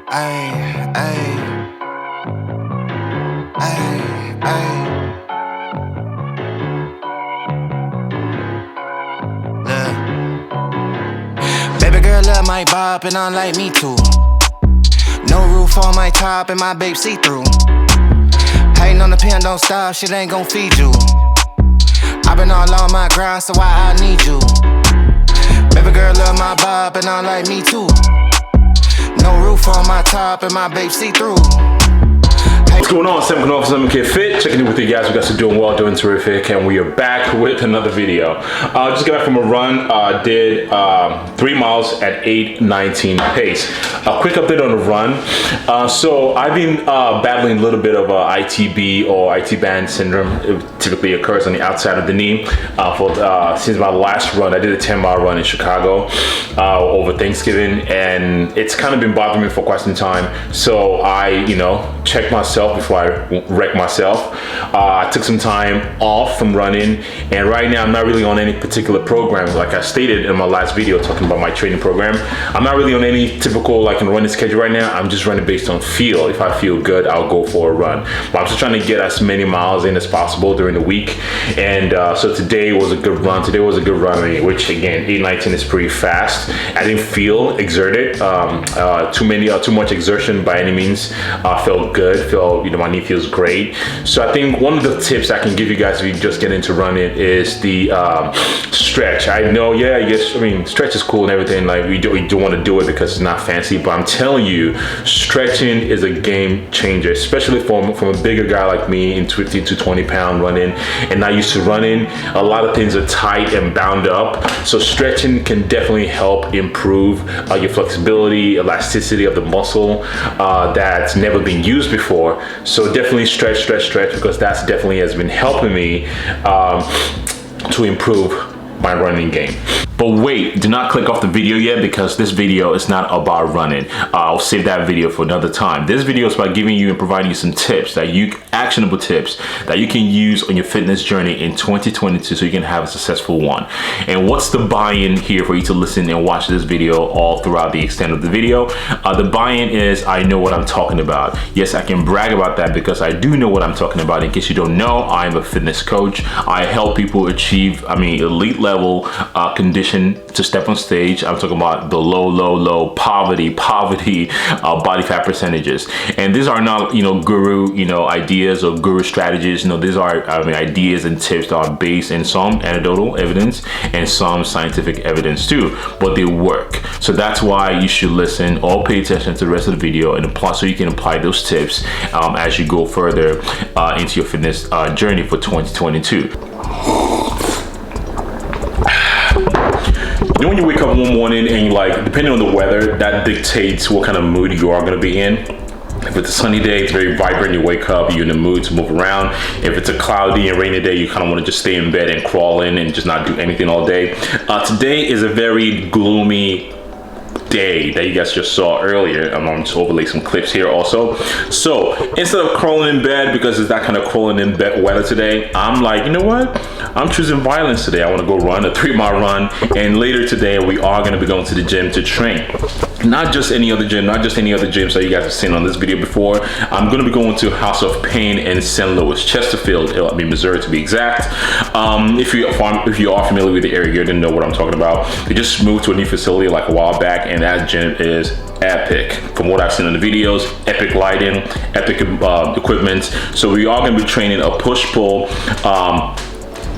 Ay, ay, ay, ay. Look. Baby girl love my bop and I like me too. No roof on my top and my babe see-through. Hating on the pen, don't stop, shit ain't gon' feed you. I've been all on my grind, so why I need you? Baby girl love my bop and I like me too. No roof on my top and my babe see-through. What's going on? SAMOKFIT, checking in with you guys. You guys are doing well, doing terrific, and we are back with another video. Just got back from a run. Did 3 miles at 8:19 pace. A quick update on the run. So I've been battling a little bit of ITB or IT band syndrome. It typically occurs on the outside of the knee. Since my last run, I did a 10-mile run in Chicago over Thanksgiving, and it's kind of been bothering me for quite some time. So I, checked myself before I wreck myself. I took some time off from running, and right now I'm not really on any particular program. Like I stated in my last video talking about my training program, I'm not really on any typical running schedule right now. I'm just running based on feel. If I feel good, I'll go for a run. But I'm just trying to get as many miles in as possible during the week, and so today was a good run. Today was a good run, which again, 8:19 is pretty fast. I didn't feel exerted, too much exertion by any means. Felt good. My knee feels great. So I think one of the tips I can give you guys if you just get into running is the stretch. I know, stretch is cool and everything. Like we do want to do it because it's not fancy, but I'm telling you, stretching is a game changer, especially from a bigger guy like me in 15 to 20 pound running and not used to running. A lot of things are tight and bound up. So stretching can definitely help improve your flexibility, elasticity of the muscle that's never been used before. So definitely stretch, because that's definitely has been helping me to improve my running game. But wait, do not click off the video yet, because this video is not about running. I'll save that video for another time. This video is about giving you and providing you some tips actionable tips that you can use on your fitness journey in 2022 so you can have a successful one. And what's the buy-in here for you to listen and watch this video all throughout the extent of the video? The buy-in is I know what I'm talking about. Yes, I can brag about that because I do know what I'm talking about. In case you don't know, I'm a fitness coach. I help people achieve, elite level condition to step on stage. I'm talking about the low poverty body fat percentages. And these are not guru ideas or guru strategies. These are ideas and tips that are based in some anecdotal evidence and some scientific evidence too, but they work. So that's why you should listen or pay attention to the rest of the video and apply, so you can apply those tips as you go further into your fitness journey for 2022. When you wake up one morning and depending on the weather, that dictates what kind of mood you are going to be in. If it's a sunny day, it's very vibrant. You wake up, you're in the mood to move around. If it's a cloudy and rainy day, you kind of want to just stay in bed and crawl in and just not do anything all day. Today is a very gloomy day that you guys just saw earlier. I'm going to overlay some clips here also. So instead of crawling in bed, because it's that kind of crawling in bed weather today, I'm like, you know what? I'm choosing violence today. I want to go run a 3-mile run, and later today we are going to be going to the gym to train. Not just any other gym that you guys have seen on this video before. I'm going to be going to House of Pain in St. Louis, Chesterfield, Missouri to be exact. If you are familiar with the area, you didn't know what I'm talking about. They just moved to a new facility like a while back, and that gym is epic. From what I've seen in the videos, epic lighting, epic equipment. So we are going to be training a push-pull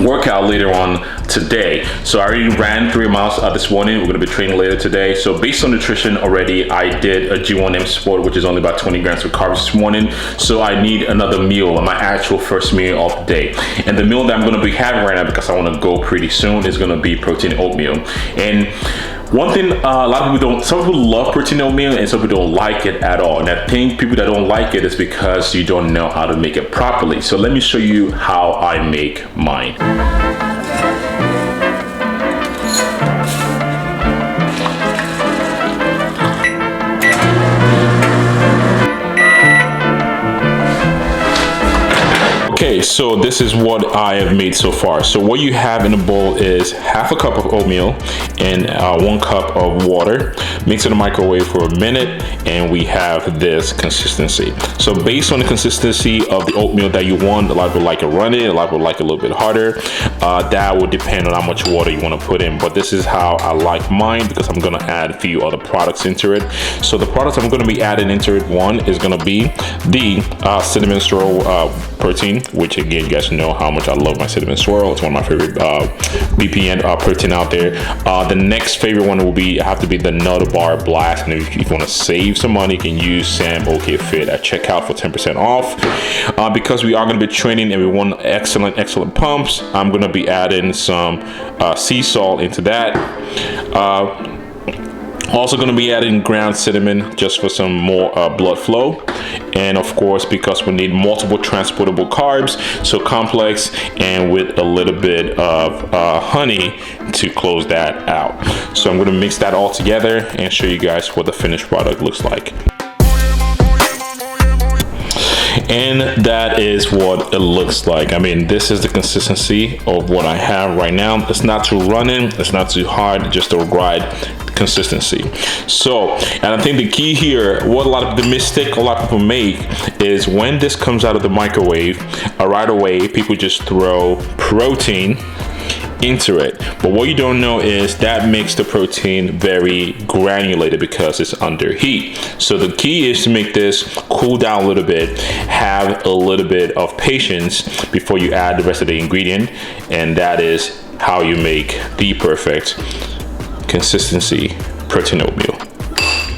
workout later on today. So I already ran 3 miles this morning. We're going to be training later today. So based on nutrition already, I did a G1M Sport, which is only about 20 grams of carbs this morning. So I need another meal, my actual first meal of the day. And the meal that I'm going to be having right now, because I want to go pretty soon, is going to be protein oatmeal. And one thing, some people love protein oatmeal and some people don't like it at all. And I think people that don't like it is because you don't know how to make it properly. So let me show you how I make mine. Okay, so this is what I have made so far. So what you have in the bowl is half a cup of oatmeal and 1 cup of water. mix in the microwave for a minute, and we have this consistency. So based on the consistency of the oatmeal that you want, a lot of people like it runny, a lot of people like it a little bit harder. That will depend on how much water you want to put in, but this is how I like mine, because I'm going to add a few other products into it. So the products I'm going to be adding into it, one is going to be the cinnamon swirl protein, which again, you guys know how much I love my cinnamon swirl. It's one of my favorite BPN protein out there. The next favorite one will have to be the Nut Bar Blast, and if you want to save some money, you can use SAMOKFIT at checkout for 10% off. Because we are going to be training and we want excellent pumps, I'm going to be adding some sea salt into that. Also going to be adding ground cinnamon just for some more blood flow. And of course, because we need multiple transportable carbs, so complex, and with a little bit of honey to close that out. So I'm going to mix that all together and show you guys what the finished product looks like. And that is what it looks like. I mean, this is the consistency of what I have right now. It's not too running, it's not too hard, just the right consistency. So, and I think the key here, what the mistake a lot of people make is when this comes out of the microwave, right away people just throw protein into it, but what you don't know is that makes the protein very granulated because it's under heat. So the key is to make this cool down a little bit, have a little bit of patience before you add the rest of the ingredient, and that is how you make the perfect consistency protein oatmeal.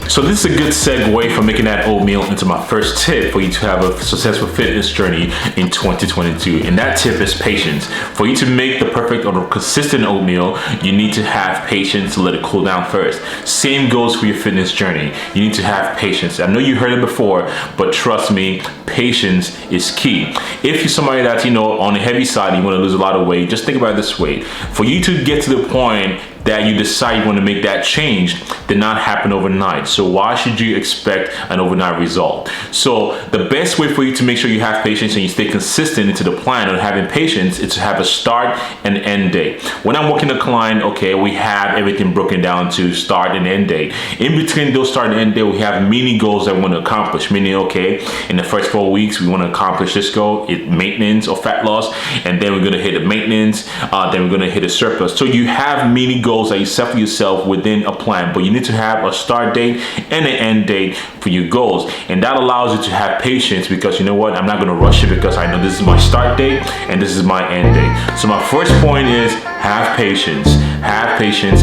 So this is a good segue for making that oatmeal into my first tip for you to have a successful fitness journey in 2022. And that tip is patience. For you to make the perfect or consistent oatmeal, you need to have patience to let it cool down first. Same goes for your fitness journey. You need to have patience. I know you heard it before, but trust me, patience is key. If you're somebody that's, on the heavy side, you want to lose a lot of weight, just think about it this way. For you to get to the point that you decide you want to make that change did not happen overnight. So why should you expect an overnight result? So the best way for you to make sure you have patience and you stay consistent into the plan of having patience is to have a start and end date. When I'm working a client, okay, we have everything broken down to start and end date. In between those start and end date, we have mini goals that we want to accomplish. Meaning, okay, in the first 4 weeks, we want to accomplish this goal, maintenance or fat loss, and then we're going to hit the maintenance, then we're going to hit a surplus. So you have mini goals that you set for yourself within a plan, but you need to have a start date and an end date for your goals, and that allows you to have patience, because you know what, I'm not going to rush it, because I know this is my start date and this is my end date. So my first point is have patience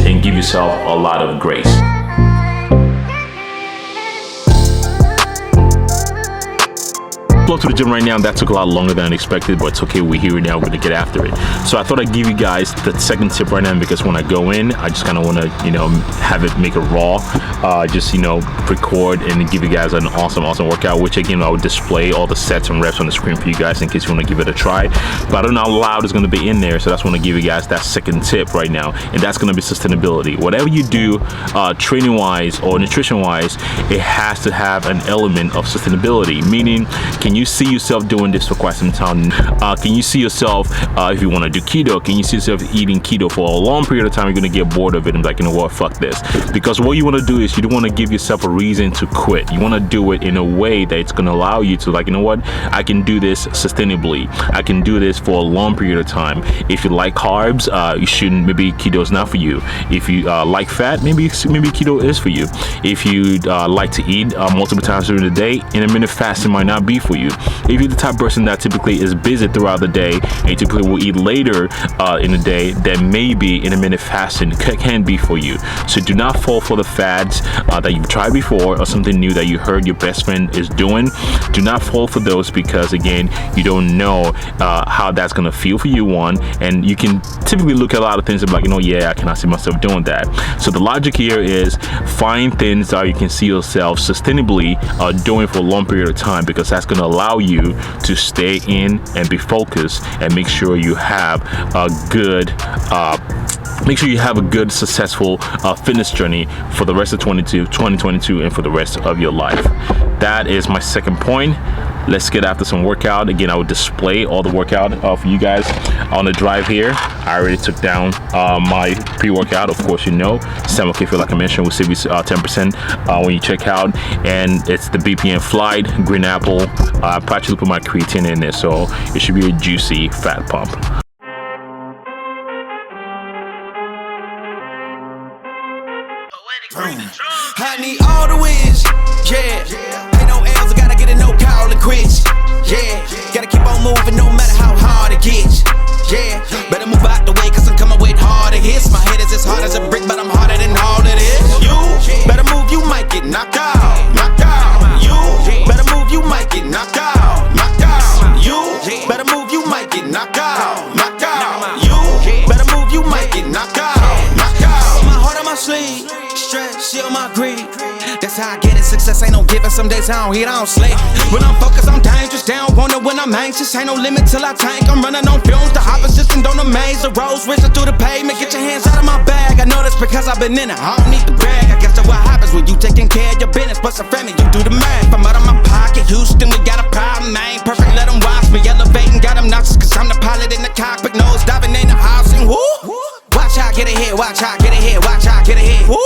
and give yourself a lot of grace. Flow to the gym right now. That took a lot longer than expected, but it's okay. We're here now. We're gonna get after it. So I thought I'd give you guys the second tip right now, because when I go in, I just kind of want to, have it make it raw. Just record and give you guys an awesome workout. Which again, I would display all the sets and reps on the screen for you guys in case you want to give it a try. But I don't know how loud it's gonna be in there, so that's want to give you guys that second tip right now, and that's gonna be sustainability. Whatever you do, training wise or nutrition wise, it has to have an element of sustainability. Meaning, can you see yourself doing this for quite some time? Can you see yourself, if you want to do keto, can you see yourself eating keto for a long period of time? You're going to get bored of it and be like, you know what, fuck this. Because what you want to do is you don't want to give yourself a reason to quit. You want to do it in a way that it's going to allow you to, like, you know what, I can do this sustainably. I can do this for a long period of time. If you like carbs, you shouldn't, maybe keto is not for you. If you like fat, maybe keto is for you. If you like to eat multiple times during the day, intermittent fasting might not be for you. If you're the type of person that typically is busy throughout the day and typically will eat later in the day, then maybe intermittent fasting can be for you. So do not fall for the fads that you've tried before, or something new that you heard your best friend is doing. Do not fall for those, because again, you don't know how that's gonna feel for you, one, and you can typically look at a lot of things and be like, yeah, I cannot see myself doing that. So the logic here is find things that you can see yourself sustainably doing for a long period of time, because that's gonna allow you to stay in and be focused and make sure you have a good successful fitness journey for the rest of 2022 and for the rest of your life. That is my second point. let's get after some workout. Again, I will display all the workout for you guys on the drive here. I already took down my pre-workout. Of course, you know, SAMOKFIT, like I mentioned, will save you 10% when you check out. And it's the BPM Flight, green apple. I actually put my creatine in there, so it should be a juicy fat pump. I need all the wins, yeah. Ain't no L's, I gotta get it, no call it quits, yeah. Gotta keep on moving no matter how hard it gets, yeah. Better move out the way, cause I'm coming with harder hits. My head is as hard as a brick, but I'm harder than all it is. You better move, you might get knocked out, knocked out. You better move, you might get knocked out, knocked out. You better move, you might get knocked out, knocked out. You better move, you might get knocked out, knocked out. My heart on my sleeve, stress, shield my greed. That's how I get it, success ain't no giving. Some days I don't eat, I don't sleep. When I'm focused, I'm dangerous. They don't want it when I'm anxious. Ain't no limit till I tank. I'm running on fumes. The opposition don't amaze. The roads racing through the pavement. Get your hands out of my bag. I know that's because I've been in it. I don't need to brag. I guess that's what happens when you taking care of your business. Plus a family, you do the math. I'm out of my pocket. Houston, we got a problem. I ain't perfect, let them watch me. Elevating, got them nauseous. Cause I'm the pilot in the cockpit. Nose diving in the housing. Woo! Watch out, get ahead. Watch out, get ahead. Watch out, get ahead. Woo!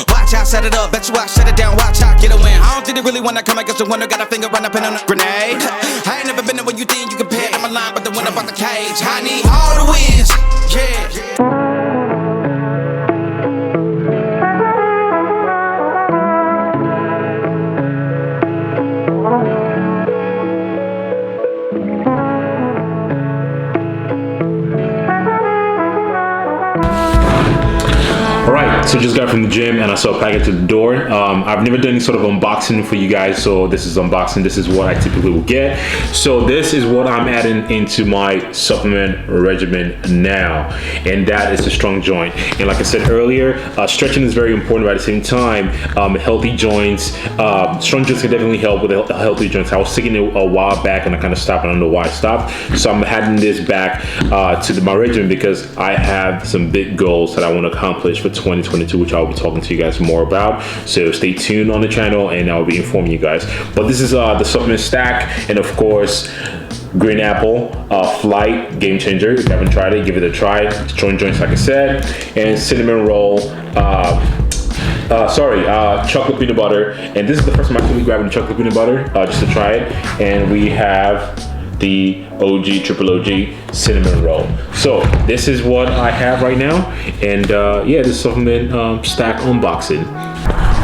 Watch out, set it up. Bet you I shut it down. Watch out, get a win. I don't think they really wanna come against the winner. Got a finger run up in on a grenade. I ain't never been there when you think you compare to my line, but the winner about the cage. I need all the wins, yeah. So just got from the gym and I saw a package at the door. I've never done any sort of unboxing for you guys, so this is unboxing. This is what I typically will get. So this is what I'm adding into my supplement regimen now, and that is a strong joint. And like I said earlier, stretching is very important, but at the same time, healthy joints, strong joints can definitely help with healthy joints. I was taking it a while back and I kind of stopped. I don't know why I stopped. So I'm adding this back to my regimen because I have some big goals that I want to accomplish for 2022, which I'll be talking to you guys more about. So stay tuned on the channel and I'll be informing you guys. But this is the supplement stack, and of course, green apple Flight, game changer. If you haven't tried it, give it a try. Strong joints, like I said, and cinnamon roll. Chocolate peanut butter, and this is the first time I'm actually grabbing the chocolate peanut butter just to try it. And we have the OG, triple OG cinnamon roll. So this is what I have right now, and yeah, this supplement stack unboxing.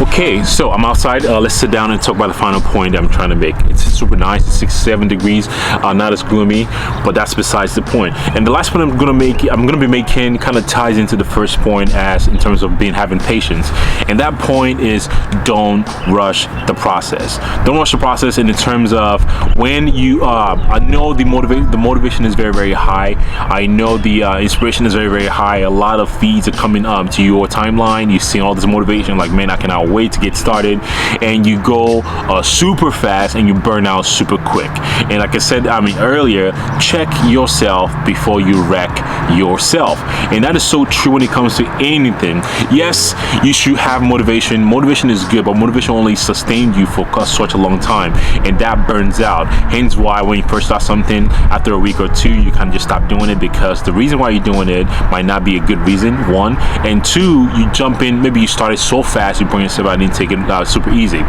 Okay, so I'm outside. Let's sit down and talk about the final point that I'm trying to make. It's super nice. It's 67 degrees, not as gloomy, but that's besides the point. And the last point I'm gonna be making kind of ties into the first point, as in terms of having patience. And that point is, don't rush the process. Don't rush the process in terms of when you I know the motivation is very, very high. I know the inspiration is very, very high. A lot of feeds are coming to your timeline. You see all this motivation, like, man, I cannot wait to get started, and you go super fast and you burn out super quick. And like I said, earlier, check yourself before you wreck yourself. And that is so true when it comes to anything. Yes, you should have motivation. Motivation is good, but motivation only sustains you for such a long time, and that burns out. Hence why when you first start something, after a week or two, you kind of just stop doing it, because the reason why you're doing it might not be a good reason, one, and two, you jump in, maybe you started so fast, you bring yourself out and take it super easy.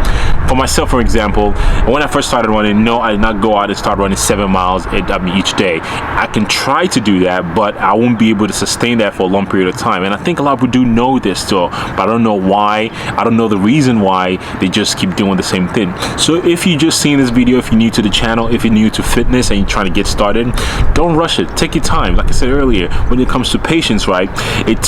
For myself, for example, when I first started running, no, I did not go out and start running 7 miles each day. I can try to do that, but I won't be able to sustain that for a long period of time. And I think a lot of people do know this still, but I don't know why. I don't know the reason why they just keep doing the same thing. So if you just seen this video, if you're new to the channel, if you're new to fitness and you're trying to get started, don't rush it. Take your time. Like I said earlier, when it comes to patience, right? It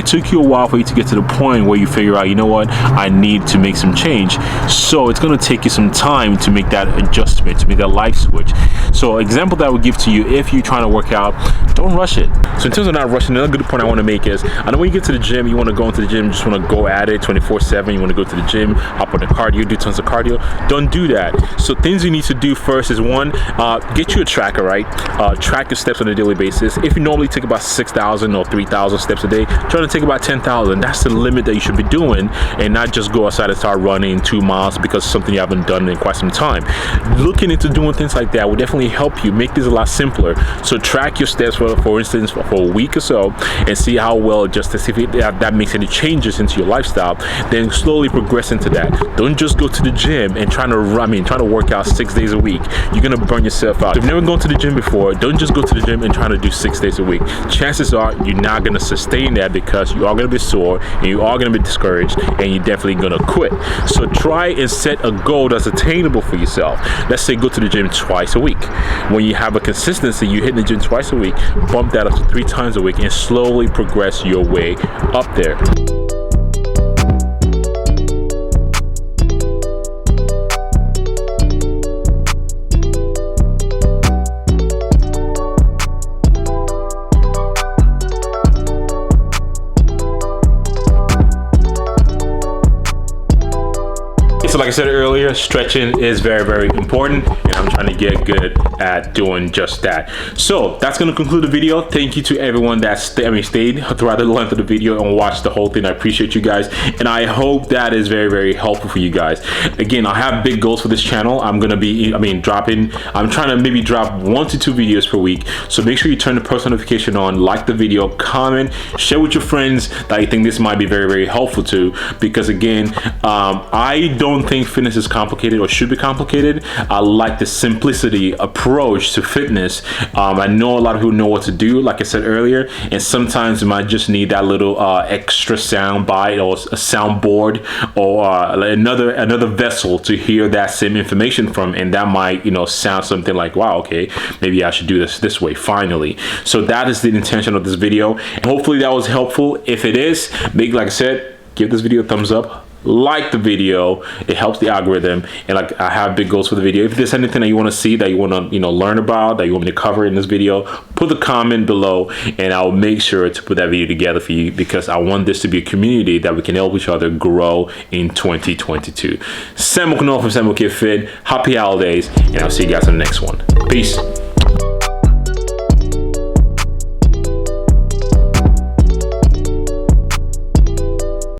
took you a while for you to get to the point where you figure out, you know what, I need to make some change. So it's going to take you some time to make that adjustment, to make that life switch. So example that I would give to you, if you're trying to work out, don't rush it. So in terms of not rushing, another good point I want to make is, I know when you get to the gym, you want to go into the gym, just want to go at it 24/7. You want to go to the gym, hop on the cardio, do tons of cardio. Don't do that. So things you need to do first is, one, get you a tracker, right? Track your steps on a daily basis. If you normally take about 6,000 or 3,000 steps a day, try to take about 10,000. That's the limit that you should be doing, and not just just go outside and start running 2 miles because it's something you haven't done in quite some time. Looking into doing things like that will definitely help you make this a lot simpler. So track your steps for instance for a week or so and see how well adjusted, see if that makes any changes into your lifestyle. Then slowly progress into that. Don't just go to the gym and trying to work out 6 days a week. You're gonna burn yourself out. If you've never gone to the gym before, don't just go to the gym and try to do 6 days a week. Chances are you're not gonna sustain that because you are gonna be sore and you are gonna be discouraged and you're definitely gonna quit. So try and set a goal that's attainable for yourself. Let's say go to the gym twice a week. When you have a consistency, you hit the gym twice a week, bump that up to 3 times a week and slowly progress your way up there. So like I said earlier, stretching is very, very important, and I'm trying to get good at doing just that. So that's going to conclude the video. Thank you to everyone that stayed throughout the length of the video and watched the whole thing. I appreciate you guys, and I hope that is very, very helpful for you guys. Again, I have big goals for this channel. I'm going to be, I'm trying to maybe drop 1 to 2 videos per week. So make sure you turn the post notification on, like the video, comment, share with your friends that you think this might be very, very helpful to, because again, I don't think fitness is complicated or should be complicated. I like the simplicity approach to fitness. I know a lot of people know what to do, like I said earlier, and sometimes you might just need that little extra sound bite or a soundboard or another vessel to hear that same information from, and that might sound something like, wow, okay, maybe I should do this way finally. So that is the intention of this video, and hopefully that was helpful. If it is, like I said, give this video a thumbs up, like the video. It helps the algorithm, and like I have big goals for the video. If there's anything that you want to see, that you want to learn about, that you want me to cover in this video, put the comment below and I'll make sure to put that video together for you, because I want this to be a community that we can help each other grow in 2022. Sam from SAMOKFIT, happy holidays, and I'll see you guys in the next one. Peace.